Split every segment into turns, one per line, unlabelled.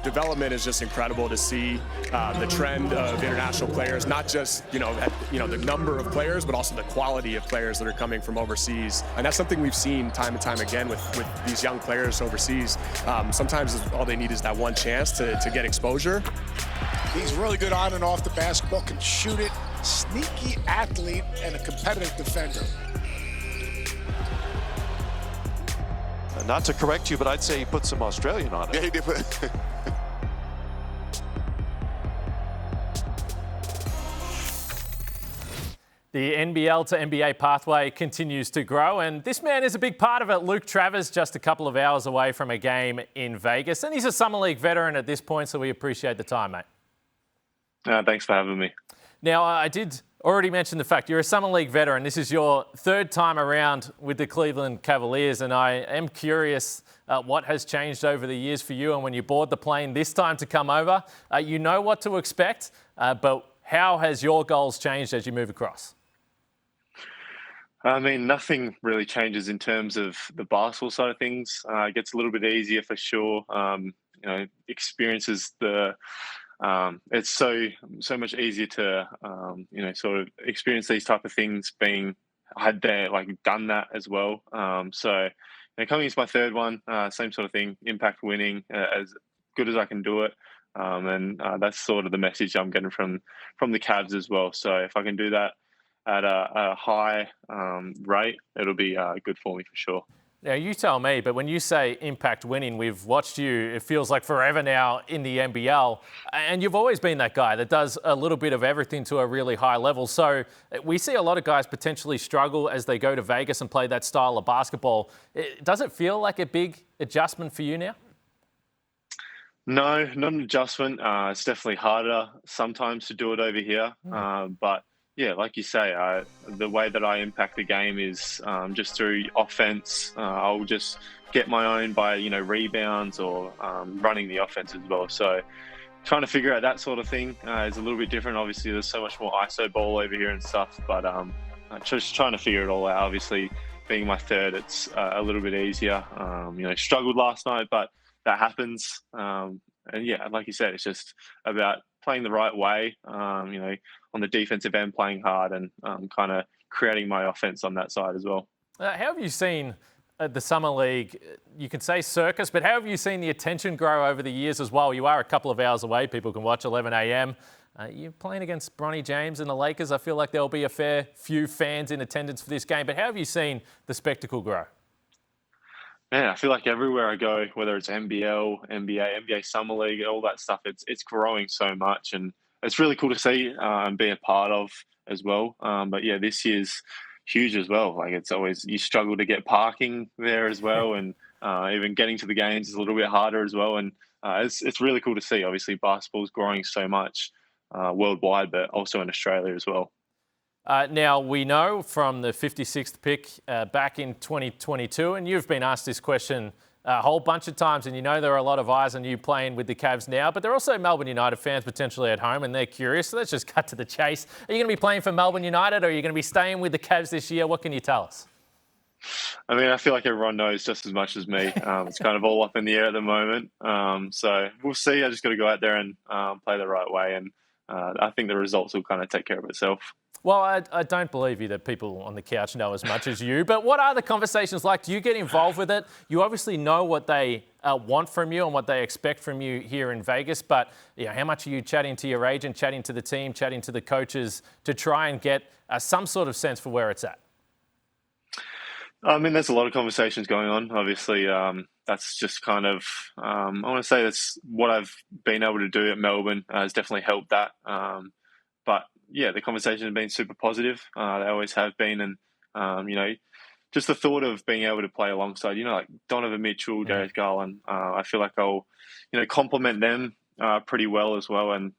development is just incredible to see the trend of international players, not just the number of players, but also the quality of players that are coming from overseas. And that's something we've seen time and time again with these young players overseas. Sometimes all they need is that one chance to get exposure.
He's really good on and off the basketball, can shoot it, sneaky athlete, and a competitive defender.
Not to correct you, but I'd say he put some Australian on it.
Yeah, he did put.
The NBL to NBA pathway continues to grow, and this man is a big part of it. Luke Travers, just a couple of hours away from a game in Vegas, and he's a Summer League veteran at this point, so we appreciate the time, mate.
Thanks for having me.
Now, I did already mention the fact you're a Summer League veteran. This is your third time around with the Cleveland Cavaliers, and I am curious what has changed over the years for you. And when you board the plane this time to come over, you know what to expect, but how has your goals changed as you move across?
I mean, nothing really changes in terms of the basketball side of things. It gets a little bit easier for sure. Experiences the. It's so much easier to sort of experience these type of things being done that as well. Coming into my third one, same sort of thing, impact winning, as good as I can do it. That's sort of the message I'm getting from the Cavs as well. So if I can do that at a high rate, it'll be good for me for sure.
Now, you tell me, but when you say impact winning, we've watched you, it feels like forever now in the NBL, and you've always been that guy that does a little bit of everything to a really high level. So we see a lot of guys potentially struggle as they go to Vegas and play that style of basketball. Does it feel like a big adjustment for you now?
No, not an adjustment. It's definitely harder sometimes to do it over here, but yeah, like you say, the way that I impact the game is just through offense. I'll just get my own by, rebounds or running the offense as well. So trying to figure out that sort of thing is a little bit different. Obviously, there's so much more ISO ball over here and stuff, but just trying to figure it all out. Obviously, being my third, it's a little bit easier. Struggled last night, but that happens. And yeah, like you said, it's just about playing the right way, on the defensive end, playing hard and kind of creating my offense on that side as well.
How have you seen the Summer League, you can say circus, but how have you seen the attention grow over the years as well? You are a couple of hours away. People can watch 11 a.m. You're playing against Bronny James and the Lakers. I feel like there'll be a fair few fans in attendance for this game, but how have you seen the spectacle grow?
Man, I feel like everywhere I go, whether it's NBL, NBA Summer League, all that stuff, it's growing so much, and it's really cool to see and be a part of as well. But yeah, this year's huge as well. Like, it's always, you struggle to get parking there as well, and even getting to the games is a little bit harder as well. And it's really cool to see. Obviously, basketball's growing so much worldwide, but also in Australia as well.
Now, we know from the 56th pick back in 2022, and you've been asked this question a whole bunch of times, and you know there are a lot of eyes on you playing with the Cavs now, but there are also Melbourne United fans potentially at home, and they're curious. So let's just cut to the chase. Are you going to be playing for Melbourne United, or are you going to be staying with the Cavs this year? What can you tell us?
I mean, I feel like everyone knows just as much as me. It's kind of all up in the air at the moment. So we'll see. I just got to go out there and play the right way, and I think the results will kind of take care of itself.
Well, I don't believe you that people on the couch know as much as you, but what are the conversations like? Do you get involved with it? You obviously know what they want from you and what they expect from you here in Vegas, but how much are you chatting to your agent, chatting to the team, chatting to the coaches to try and get some sort of sense for where it's at?
I mean, there's a lot of conversations going on. Obviously, that's just kind of, I want to say that's what I've been able to do at Melbourne has definitely helped that. But yeah, the conversation has been super positive. They always have been. And, just the thought of being able to play alongside, like Donovan Mitchell, Darius Garland, I feel like I'll, complement them pretty well as well. And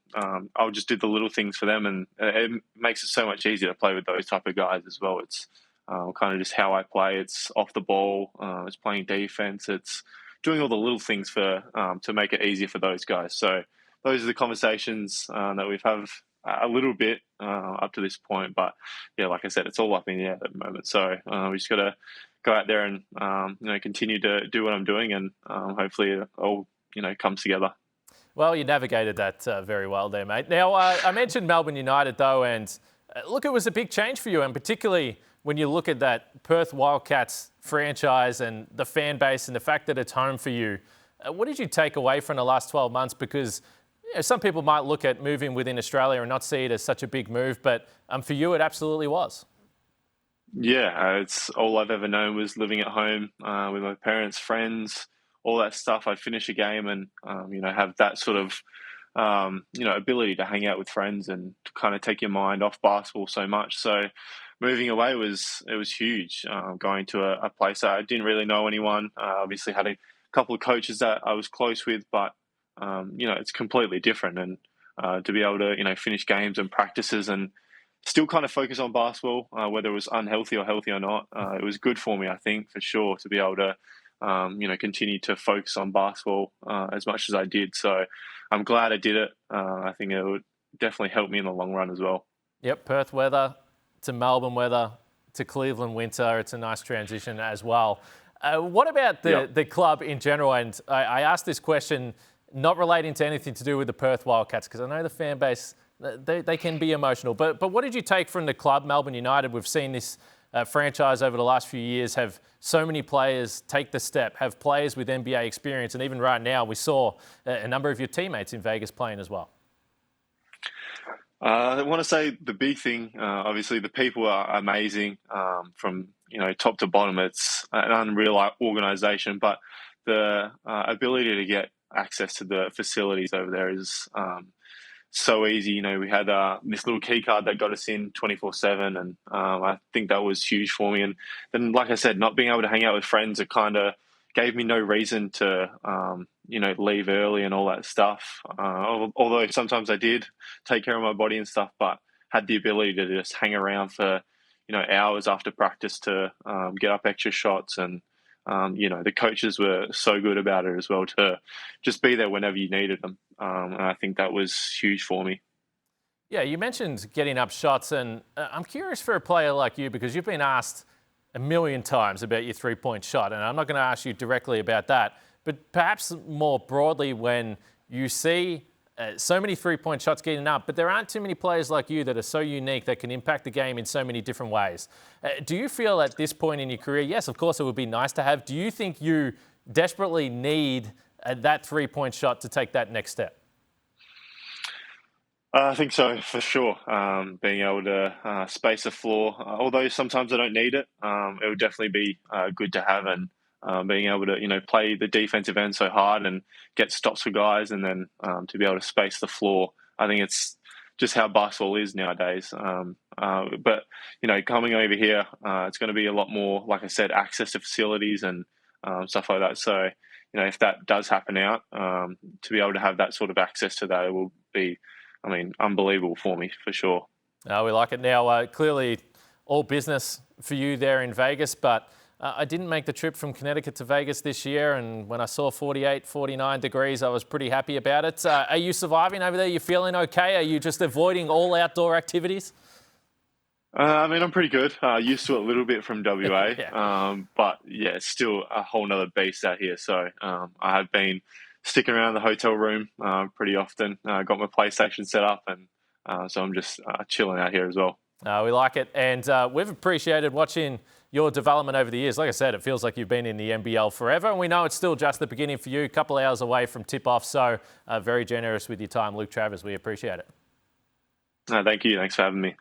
I'll just do the little things for them. And it makes it so much easier to play with those type of guys as well. It's kind of just how I play. It's off the ball. It's playing defense. It's doing all the little things to make it easier for those guys. So those are the conversations that we've had a little bit up to this point, but yeah, like I said, it's all up in the air at the moment. So we just got to go out there and continue to do what I'm doing, and hopefully it all comes together.
Well, you navigated that very well there, mate. Now, I mentioned Melbourne United, though, and look, it was a big change for you, and particularly when you look at that Perth Wildcats franchise and the fan base and the fact that it's home for you. What did you take away from the last 12 months? Because some people might look at moving within Australia and not see it as such a big move, but for you, it absolutely was.
Yeah, it's all I've ever known was living at home with my parents, friends, all that stuff. I'd finish a game and have that sort of ability to hang out with friends and to kind of take your mind off basketball so much. So moving away was huge. Going to a place that I didn't really know anyone. Obviously had a couple of coaches that I was close with, but it's completely different. And to be able to finish games and practices and still kind of focus on basketball, whether it was unhealthy or healthy or not, it was good for me, I think, for sure, to be able to continue to focus on basketball as much as I did. So I'm glad I did it. I think it would definitely help me in the long run as well.
Yep, Perth weather to Melbourne weather to Cleveland winter. It's a nice transition as well. What about the club in general? And I asked this question not relating to anything to do with the Perth Wildcats, because I know the fan base, they can be emotional. But what did you take from the club, Melbourne United? We've seen this franchise over the last few years have so many players take the step, have players with NBA experience, and even right now we saw a number of your teammates in Vegas playing as well.
I want to say the big thing, obviously the people are amazing from top to bottom. It's an unreal organisation, but the ability to get access to the facilities over there is so easy. We had this little key card that got us in 24/7, and I think that was huge for me. And then, like I said, not being able to hang out with friends, it kind of gave me no reason to leave early and all that stuff. Although sometimes I did take care of my body and stuff, but had the ability to just hang around for hours after practice to get up extra shots. And the coaches were so good about it as well, to just be there whenever you needed them. And I think that was huge for me.
Yeah, you mentioned getting up shots, and I'm curious for a player like you, because you've been asked a million times about your three-point shot, and I'm not going to ask you directly about that, but perhaps more broadly, when you see so many three-point shots getting up, but there aren't too many players like you that are so unique that can impact the game in so many different ways. Do you feel at this point in your career, yes, of course it would be nice to have, do you think you desperately need that three-point shot to take that next step?
I think so, for sure. Being able to space the floor, although sometimes I don't need it, it would definitely be good to have. And being able to, play the defensive end so hard and get stops for guys, and then to be able to space the floor. I think it's just how basketball is nowadays. But, coming over here, it's going to be a lot more, like I said, access to facilities and stuff like that. So, if that does happen out, to be able to have that sort of access to that, it will be, unbelievable for me, for sure.
We like it. Now, clearly all business for you there in Vegas, but I didn't make the trip from Connecticut to Vegas this year, and when I saw 48, 49 degrees, I was pretty happy about it. Are you surviving over there? You feeling okay? Are you just avoiding all outdoor activities?
I'm pretty good. Used to it a little bit from WA,
Yeah.
but yeah, it's still a whole nother beast out here. So I have been sticking around the hotel room pretty often. Got my PlayStation set up, and so I'm just chilling out here as well.
We like it, and we've appreciated watching your development over the years. Like I said, it feels like you've been in the NBL forever, and we know it's still just the beginning for you, a couple of hours away from tip-off, so very generous with your time, Luke Travers. We appreciate it.
Thank you. Thanks for having me.